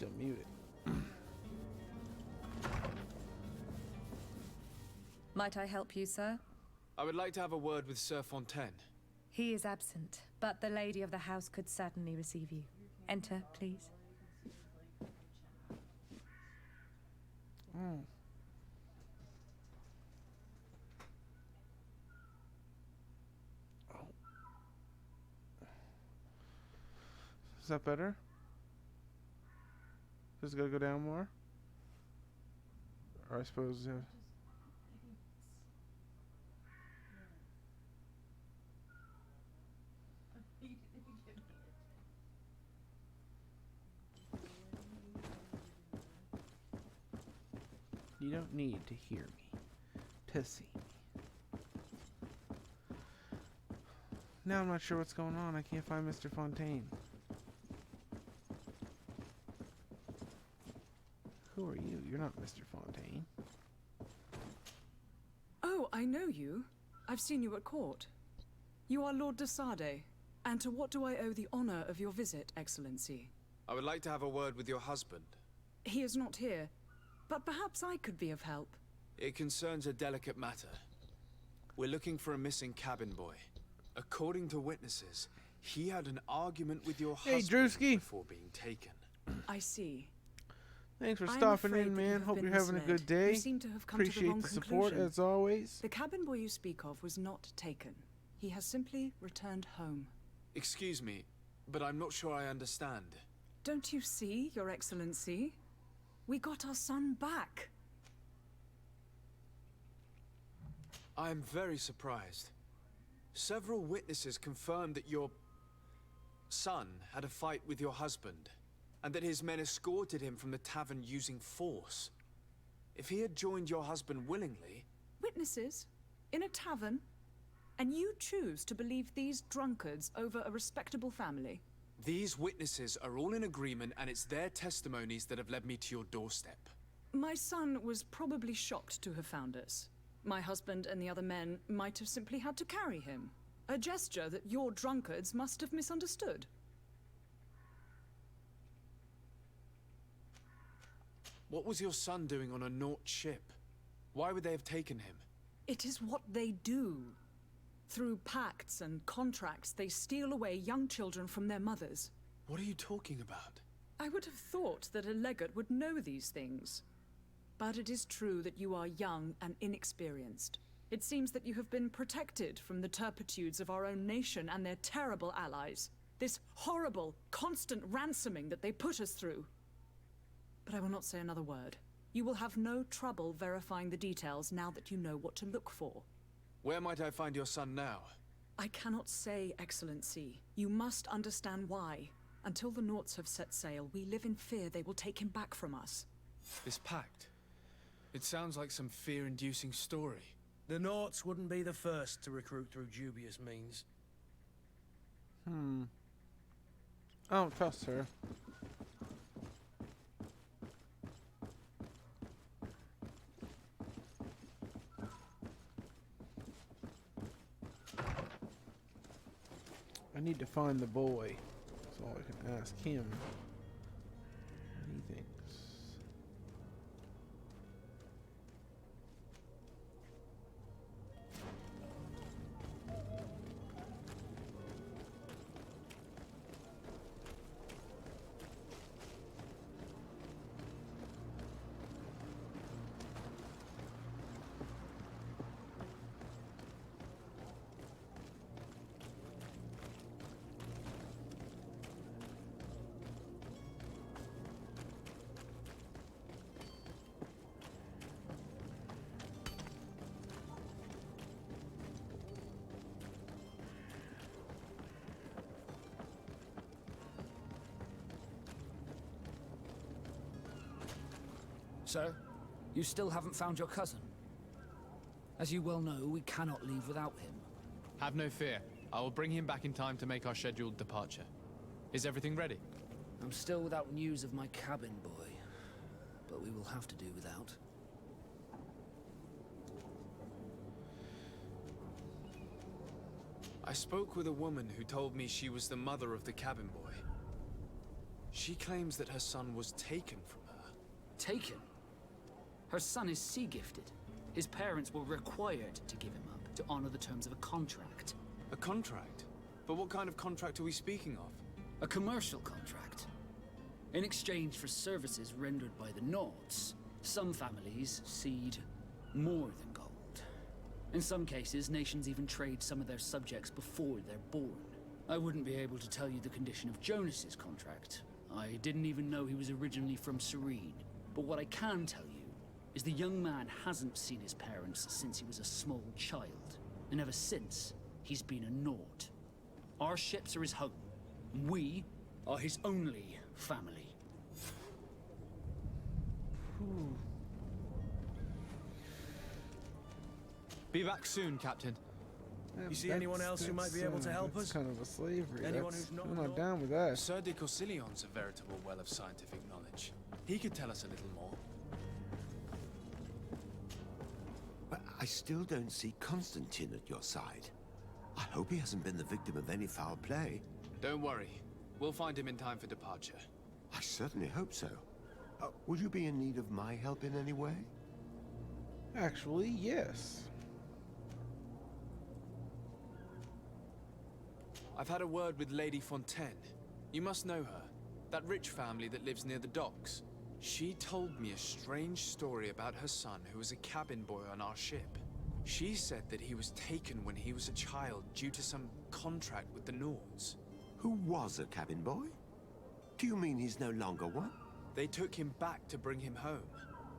still muted. Might I help you, sir? I would like to have a word with Sir Fontaine. He is absent, but the lady of the house could certainly receive you. Enter, please. Oh. Is that better? Just gotta go down more? Or I suppose... You don't need to hear me to see me. Now I'm not sure what's going on. I can't find Mr. Fontaine. Who are you? You're not Mr. Fontaine. Oh, I know you. I've seen you at court. You are Lord de Sade. And to what do I owe the honor of your visit, Excellency? I would like to have a word with your husband. He is not here, but perhaps I could be of help. It concerns a delicate matter. We're looking for a missing cabin boy. According to witnesses, he had an argument with your husband Drewski. before being taken. I see. Thanks for I am stopping afraid in, that you man. have Hope been you're having a misled. good day. You seem to have come to the Appreciate wrong the support conclusion. as always. The cabin boy you speak of was not taken. He has simply returned home. Excuse me, but I'm not sure I understand. Don't you see, Your Excellency? We got our son back. I am very surprised. Several witnesses confirmed that your son had a fight with your husband, and that his men escorted him from the tavern using force. If he had joined your husband willingly... Witnesses? In a tavern? And you choose to believe these drunkards over a respectable family? These witnesses are all in agreement, and it's their testimonies that have led me to your doorstep. My son was probably shocked to have found us. My husband and the other men might have simply had to carry him. A gesture that your drunkards must have misunderstood. What was your son doing on a Naut ship? Why would they have taken him? It is what they do. Through pacts and contracts, they steal away young children from their mothers. What are you talking about? I would have thought that a legate would know these things. But it is true that you are young and inexperienced. It seems that you have been protected from the turpitudes of our own nation and their terrible allies. This horrible, constant ransoming that they put us through. But I will not say another word. You will have no trouble verifying the details now that you know what to look for. Where might I find your son now? I cannot say, Excellency. You must understand why. Until the Nauts have set sail, we live in fear they will take him back from us. This pact? It sounds like some fear-inducing story. The Nauts wouldn't be the first to recruit through dubious means. I don't trust her. I need to find the boy, so I can ask him what he thinks. So, you still haven't found your cousin? As you well know, we cannot leave without him. Have no fear. I will bring him back in time to make our scheduled departure. Is everything ready? I'm still without news of my cabin boy, but we will have to do without. I spoke with a woman who told me she was the mother of the cabin boy. She claims that her son was taken from her. Taken? Her son is sea-gifted. His parents were required to give him up to honor the terms of a contract. A contract? But what kind of contract are we speaking of? A commercial contract. In exchange for services rendered by the Nords, some families cede more than gold. In some cases, nations even trade some of their subjects before they're born. I wouldn't be able to tell you the condition of Jonas's contract. I didn't even know he was originally from Serene. But what I can tell you is the young man hasn't seen his parents since he was a small child. And ever since, he's been a Nord. Our ships are his home. We are his only family. Be back soon, Captain. You see anyone else who might be able to help that's us? kind of a slavery. Anyone That's, who's not I'm not Nord? down with that. Sir de Corsillion's a veritable well of scientific knowledge. He could tell us a little more. But I still don't see Constantine at your side. I hope he hasn't been the victim of any foul play. Don't worry. We'll find him in time for departure. I certainly hope so. Would you be in need of my help in any way? Actually, yes. I've had a word with Lady Fontaine. You must know her. That rich family that lives near the docks. She told me a strange story about her son who was a cabin boy on our ship. She said that he was taken when he was a child due to some contract with the Nords. Who was a cabin boy? Do you mean he's no longer one? They took him back to bring him home.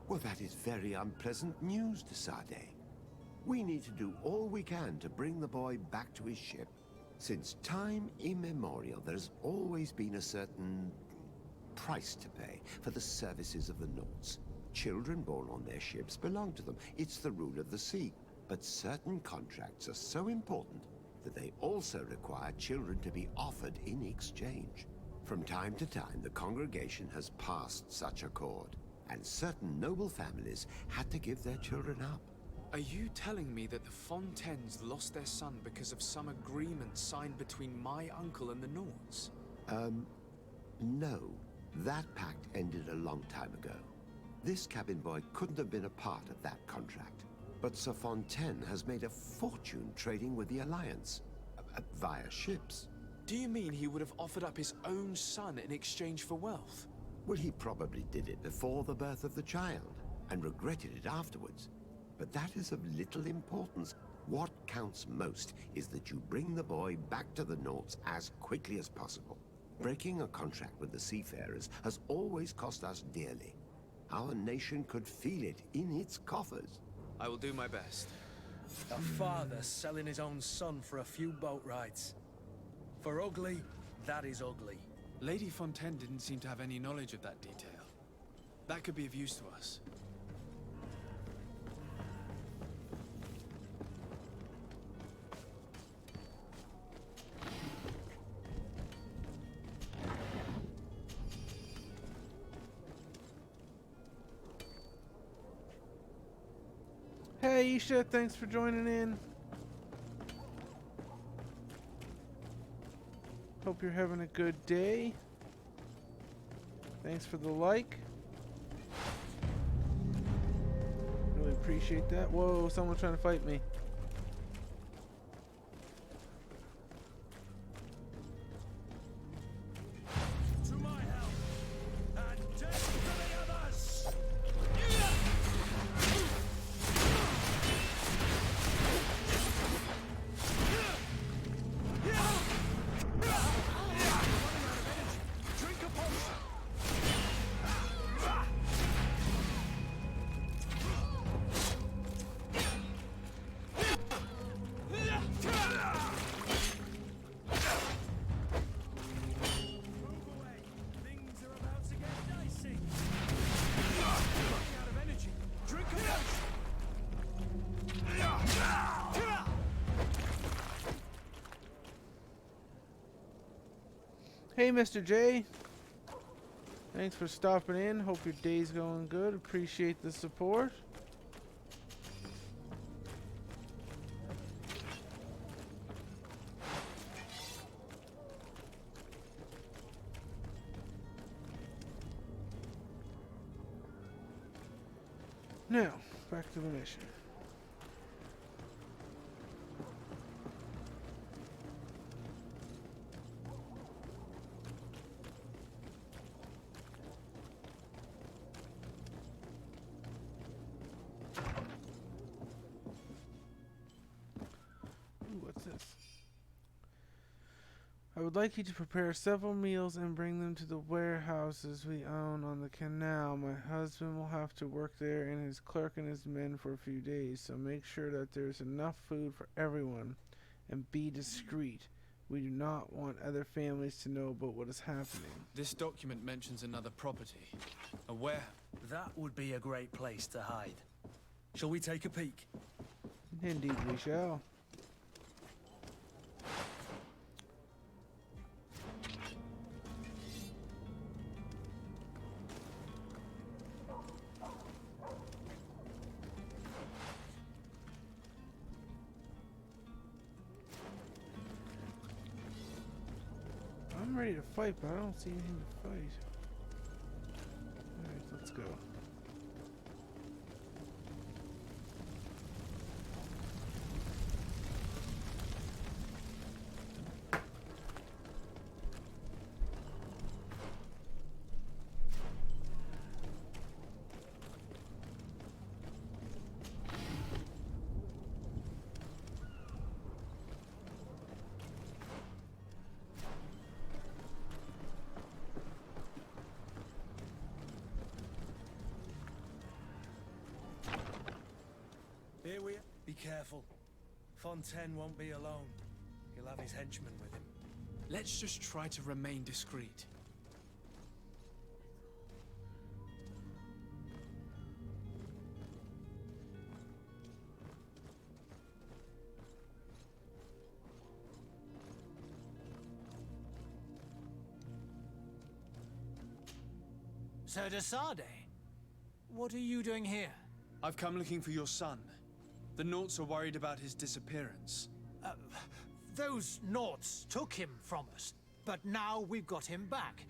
Well, that is very unpleasant news, de Sade. We need to do all we can to bring the boy back to his ship. Since time immemorial, there's always been a certain price to pay for the services of the Nords. Children born on their ships belong to them. It's the rule of the sea. But certain contracts are so important that they also require children to be offered in exchange. From time to time, the congregation has passed such accord, and certain noble families had to give their children up. Are you telling me that the Fontaines lost their son because of some agreement signed between my uncle and the Nords? No. That pact ended a long time ago. This cabin boy couldn't have been a part of that contract. But Sir Fontaine has made a fortune trading with the Alliance, via ships. Do you mean he would have offered up his own son in exchange for wealth? Well, he probably did it before the birth of the child, and regretted it afterwards. But that is of little importance. What counts most is that you bring the boy back to the Nords as quickly as possible. Breaking a contract with the seafarers has always cost us dearly. Our nation could feel it in its coffers. I will do my best. A father selling his own son for a few boat rides. For ugly, that is ugly. Lady Fontaine didn't seem to have any knowledge of that detail. That could be of use to us. Hey Isha, thanks for joining in. Hope you're having a good day. Thanks for the like. Really appreciate that. Whoa, someone's trying to fight me. To my help, and death to the others! Drink a potion! Move away! Things are about to get dicey! Running out of energy! Drink a potion! Hey Mr. J. Thanks for stopping in. Hope your day's going good. Appreciate the support. Now, back to the mission. Ooh, what's this? I would like you to prepare several meals and bring them to the warehouses we own on the canal. My husband will have to work there and his clerk and his men for a few days, so make sure that there's enough food for everyone and be discreet. We do not want other families to know about what is happening. This document mentions another property. A warehouse. That would be a great place to hide. Shall we take a peek? Indeed we shall. I'm ready to fight, but I don't see anything to fight. Alright, let's go. Here we are. Be careful. Fontaine won't be alone. He'll have his henchmen with him. Let's just try to remain discreet. Sir de Sade, what are you doing here? I've come looking for your son. The Naughts are worried about his disappearance. Those Naughts took him from us, but now we've got him back,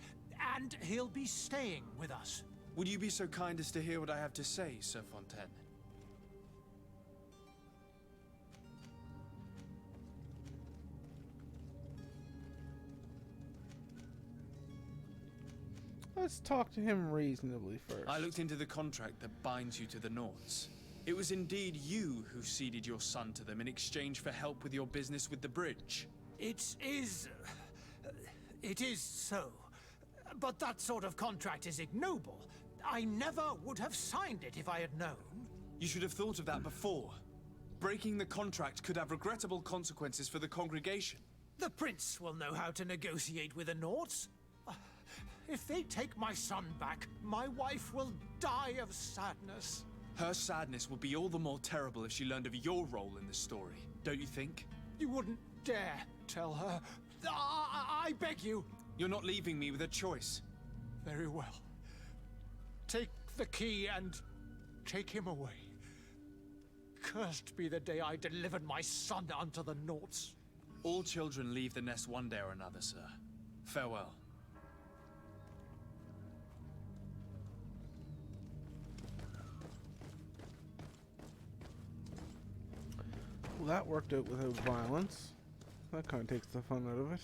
and he'll be staying with us. Would you be so kind as to hear what I have to say, Sir Fontaine? Let's talk to him reasonably first. I looked into the contract that binds you to the Naughts. It was indeed you who ceded your son to them in exchange for help with your business with the bridge. It is so. But that sort of contract is ignoble. I never would have signed it if I had known. You should have thought of that before. Breaking the contract could have regrettable consequences for the congregation. The prince will know how to negotiate with the Naughts. If they take my son back, my wife will die of sadness. Her sadness would be all the more terrible if she learned of your role in the story, don't you think? You wouldn't dare tell her. I beg you. You're not leaving me with a choice. Very well. Take the key and take him away. Cursed be the day I delivered my son unto the Naughts. All children leave the nest one day or another, sir. Farewell. Well, that worked out without violence. That kind of takes the fun out of it.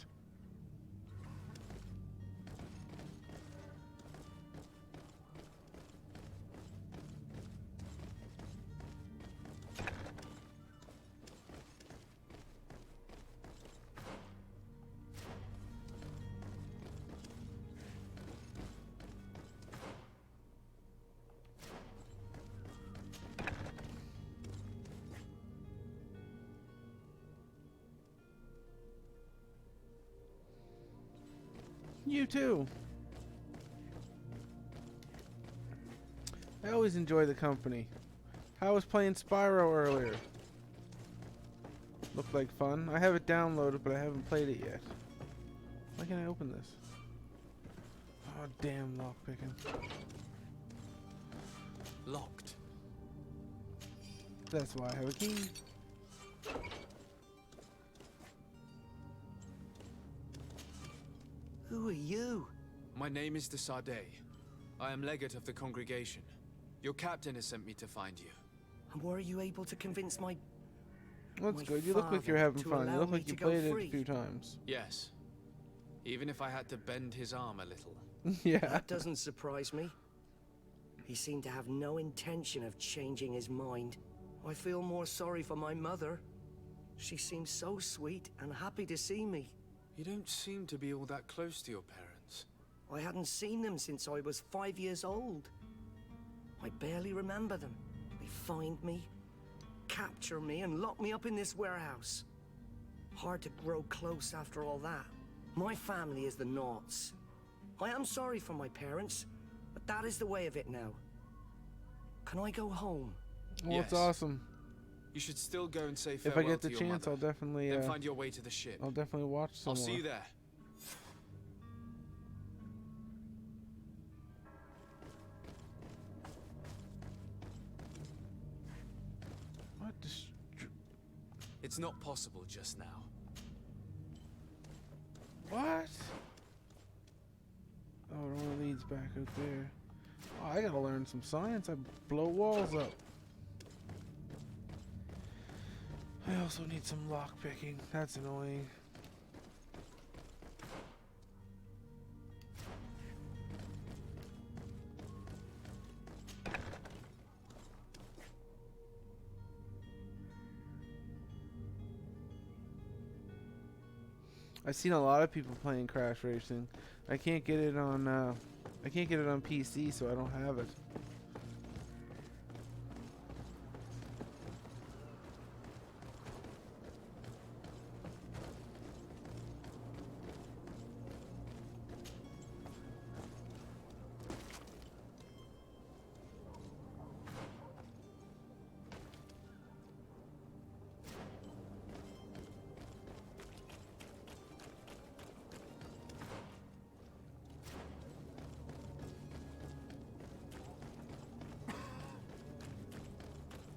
You too. I always enjoy the company. I was playing Spyro earlier. Looked like fun. I have it downloaded, but I haven't played it yet. Why can't I open this? Oh, damn lockpicking. Locked. That's why I have a key. Who are you? My name is de Sade. I am legate of the congregation. Your captain has sent me to find you. And were you able to convince my... That's my good. You look like you're father having to fun. You allow look me like you to go played it a free? few times. Yes. Even if I had to bend his arm a little. Yeah. That doesn't surprise me. He seemed to have no intention of changing his mind. I feel more sorry for my mother. She seemed so sweet and happy to see me. You don't seem to be all that close to your parents. I hadn't seen them since I was 5 years old. I barely remember them. They find me, capture me, and lock me up in this warehouse. Hard to grow close after all that. My family is the Naughts. I am sorry for my parents, but that is the way of it now. Can I go home? Well, it's Yes. awesome. You should still go and say If farewell I get the to your chance, mother. I'll definitely. Then find your way to the ship. I'll definitely watch some I'll see more. you there. What? It's not possible just now. What? Oh, it only leads back out there. Oh, I gotta learn some science. I blow walls up. I also need some lock picking. That's annoying. I've seen a lot of people playing Crash Racing. I can't get it on PC, so I don't have it.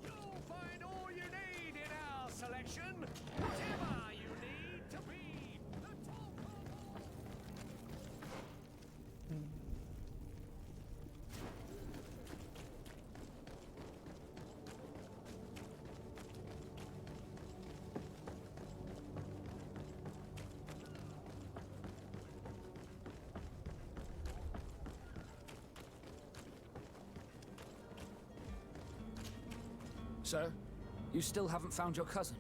You'll find all you need in our selection. Whatever you need to be the top of Sir, you still haven't found your cousin.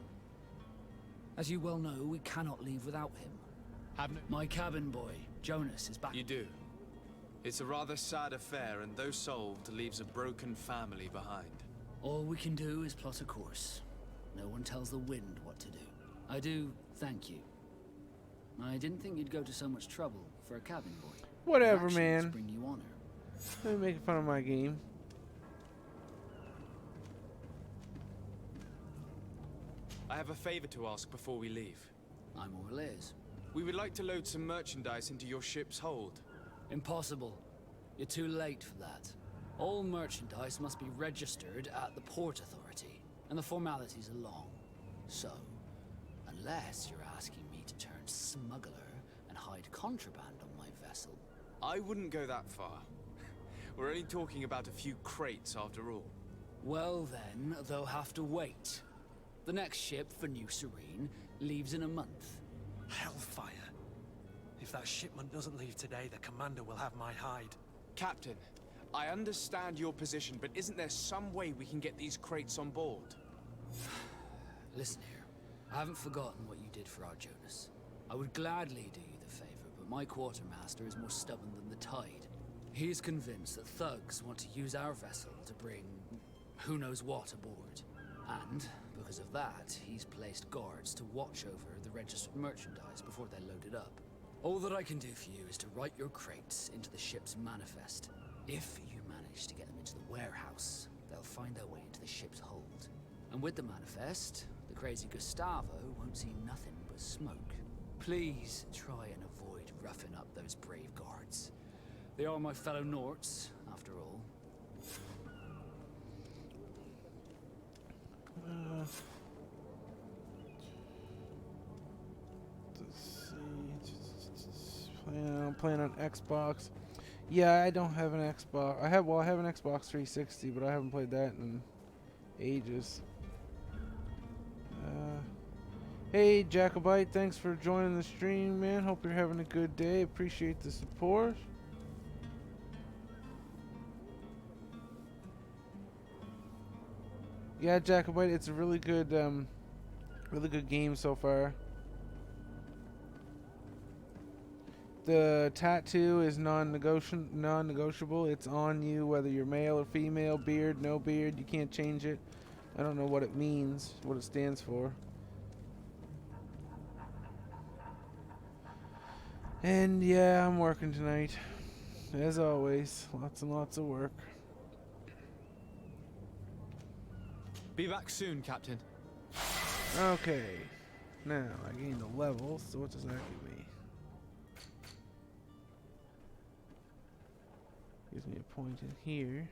As you well know, we cannot leave without him. My cabin boy, Jonas, is back. You do. It's a rather sad affair, and though solved, leaves a broken family behind. All we can do is plot a course. No one tells the wind what to do. I do thank you. I didn't think you'd go to so much trouble for a cabin boy. Whatever, Your actions man. bring you honor. They're making fun of my game. I have a favor to ask before we leave. I'm all ears. We would like to load some merchandise into your ship's hold. Impossible. You're too late for that. All merchandise must be registered at the Port Authority, and the formalities are long. So, unless you're asking me to turn smuggler and hide contraband on my vessel. I wouldn't go that far. We're only talking about a few crates after all. Well then, they'll have to wait. The next ship for New Serene leaves in a month. Hellfire. If that shipment doesn't leave today, the commander will have my hide. Captain, I understand your position, but isn't there some way we can get these crates on board? Listen here, I haven't forgotten what you did for our Jonas. I would gladly do you the favor, but my quartermaster is more stubborn than the tide. He is convinced that thugs want to use our vessel to bring who knows what aboard. And, because of that, he's placed guards to watch over the registered merchandise before they're loaded up. All that I can do for you is to write your crates into the ship's manifest. If you manage to get them into the warehouse, they'll find their way into the ship's hold. And with the manifest, the crazy Gustavo won't see nothing but smoke. Please try and avoid roughing up those brave guards. They are my fellow Norts, after all. Let's see. Playing on Xbox. Yeah, I don't have an Xbox. I have an Xbox 360, but I haven't played that in ages. Hey Jacobite, thanks for joining the stream, man. Hope you're having a good day. Appreciate the support. Yeah, Jacobite, it's a really good game so far. The tattoo is non-negotiable. It's on you whether you're male or female, beard, no beard. You can't change it. I don't know what it means, what it stands for. And yeah, I'm working tonight. As always, lots and lots of work. Be back soon, Captain. Okay. Now, I gained a level, so what does that give me? Gives me a point in here.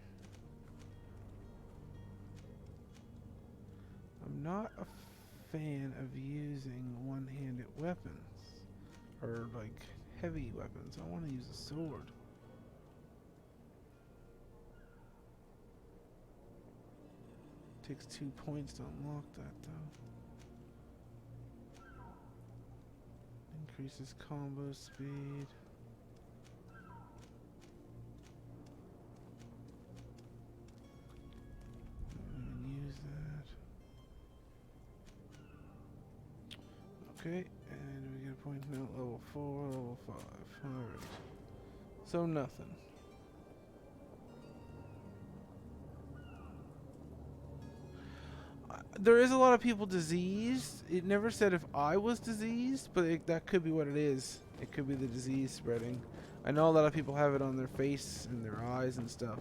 I'm not a fan of using one-handed weapons. Or, like, heavy weapons. I want to use a sword. Takes 2 points to unlock that, though. Increases combo speed. Don't even use that. Okay, and we get a point now. Level 4, level 5. Alright. So nothing. There is a lot of people diseased. It never said if I was diseased, but that could be what it is. It could be the disease spreading. I know a lot of people have it on their face and their eyes and stuff.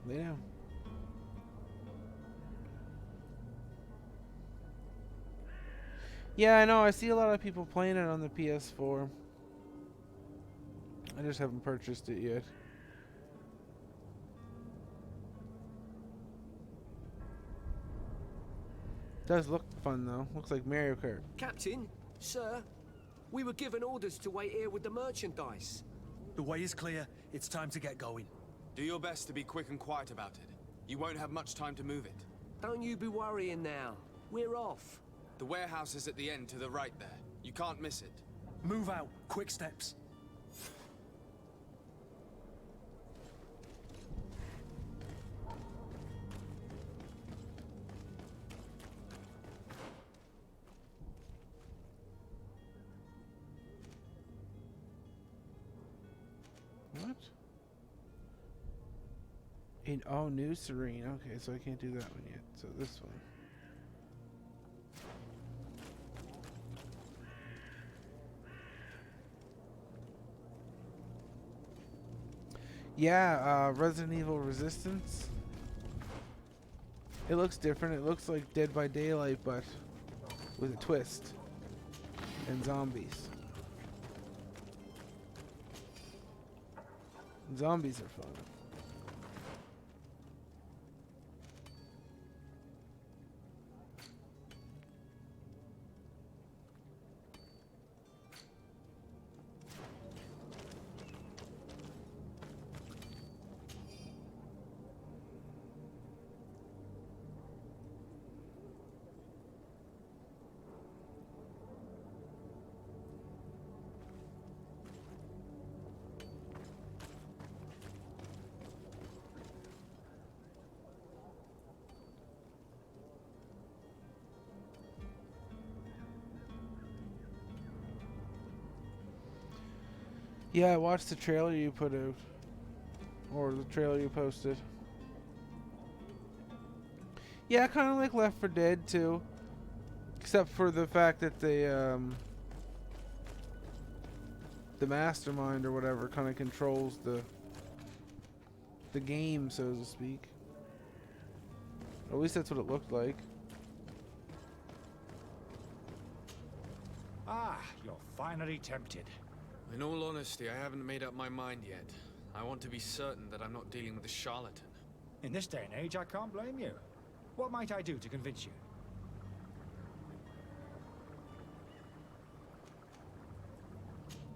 Lay down. Yeah, I know. I see a lot of people playing it on the PS4. I just haven't purchased it yet. Does look fun though. Looks like Mario Kart. Captain, sir, we were given orders to wait here with the merchandise. The way is clear. It's time to get going. Do your best to be quick and quiet about it. You won't have much time to move it. Don't you be worrying now. We're off. The warehouse is at the end to the right there. You can't miss it. Move out. Quick steps. What? Oh, new Serene. Okay, so I can't do that one yet. So this one. Yeah, Resident Evil Resistance. It looks different. It looks like Dead by Daylight, but with a twist. And zombies. Zombies are fun. Yeah, I watched the trailer you put out. Or the trailer you posted. Yeah, kind of like Left 4 Dead too. Except for the fact that they, the mastermind or whatever kind of controls the game, so to speak. At least that's what it looked like. Ah, you're finally tempted. In all honesty, I haven't made up my mind yet. I want to be certain that I'm not dealing with a charlatan. In this day and age, I can't blame you. What might I do to convince you?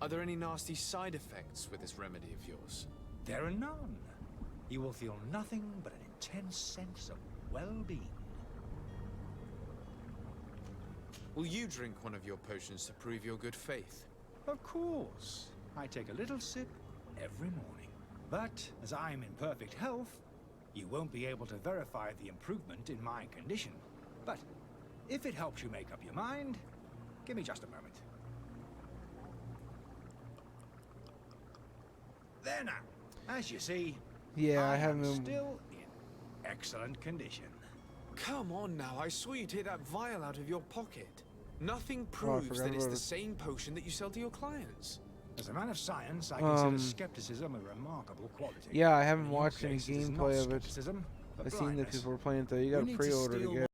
Are there any nasty side effects with this remedy of yours? There are none. You will feel nothing but an intense sense of well-being. Will you drink one of your potions to prove your good faith? Of course. I take a little sip every morning. But as I'm in perfect health, you won't be able to verify the improvement in my condition. But if it helps you make up your mind, give me just a moment. There now. As you see, Yeah, I am haven't. still in excellent condition. Come on now, I saw you take that vial out of your pocket. Nothing I proves forgot that it's about the it. same potion that you sell to your clients. As a man of science, I consider skepticism a remarkable quality. Yeah, I haven't In your watched any case, it is not gameplay of it. skepticism, but I've seen that blindness. people were playing it though. You We got to need to pre-order to steal get.